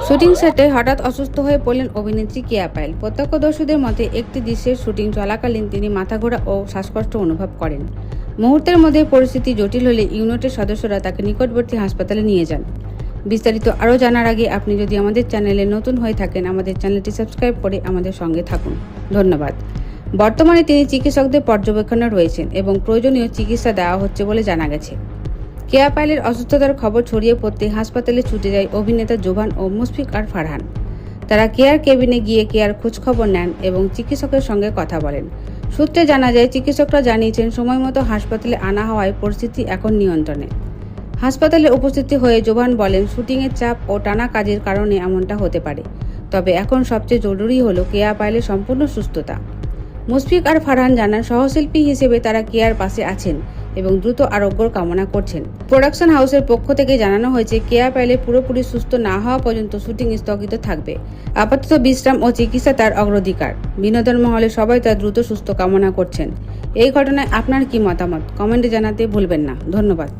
Shooting সেটে হঠাৎ অসুস্থ হয়ে পড়লেন অভিনেত্রী কেয়া পায়েল। প্রত্যক্ষদর্শীদের মতে একটি দৃশ্যের শুটিং চলাকালীন তিনি মাথাঘোরা ও শ্বাসকষ্ট অনুভব করেন। মুহূর্তের মধ্যে পরিস্থিতি জটিল হলে ইউনিটের সদস্যরা তাকে নিকটবর্তী হাসপাতালে নিয়ে যান। বিস্তারিত আরও জানার আগে আপনি যদি আমাদের চ্যানেলে নতুন হয়ে থাকেন, আমাদের চ্যানেলটি সাবস্ক্রাইব করে আমাদের সঙ্গে থাকুন। ধন্যবাদ। বর্তমানে তিনি চিকিৎসকদের পর্যবেক্ষণে রয়েছেন এবং প্রয়োজনীয় চিকিৎসা দেওয়া হচ্ছে বলে জানা গেছে। কেয়া পায়েলের অসুস্থতার খবর ছড়িয়ে পড়তে হাসপাতালে ছুটে যায় অভিনেতা জোভান ও মুশফিক আর ফারহান। তারা কেয়ার কেবিনে গিয়ে কেয়ার খোঁজখবর নেন এবং চিকিৎসকের সঙ্গে কথা বলেন। সূত্রে জানা যায়, চিকিৎসকরা জানিয়েছেন সময়মতো হাসপাতালে আনা হওয়ায় পরিস্থিতি এখন নিয়ন্ত্রণে। হাসপাতালে উপস্থিত হয়ে জোভান বলেন, শুটিংয়ের চাপ ও টানা কাজের কারণে এমনটা হতে পারে, তবে এখন সবচেয়ে জরুরি হলো কেয়া পায়েলের সম্পূর্ণ সুস্থতা। মুশফিক আর ফারহান জানান, সহশিল্পী হিসেবে তারা কেয়ার পাশে আছেন এবং দ্রুত আরোগ্যর কামনা করছেন। প্রোডাকশন হাউসের পক্ষ থেকে জানানো হয়েছে, কেয়া পায়েলের পুরোপুরি সুস্থ না হওয়া পর্যন্ত শুটিং স্থগিত থাকবে। আপাতত বিশ্রাম ও চিকিৎসা তার অগ্রাধিকার। বিনোদন মহলে সবাই তার দ্রুত সুস্থ কামনা করছেন। এই ঘটনায় আপনার কি মতামত কমেন্টে জানাতে ভুলবেন না। ধন্যবাদ।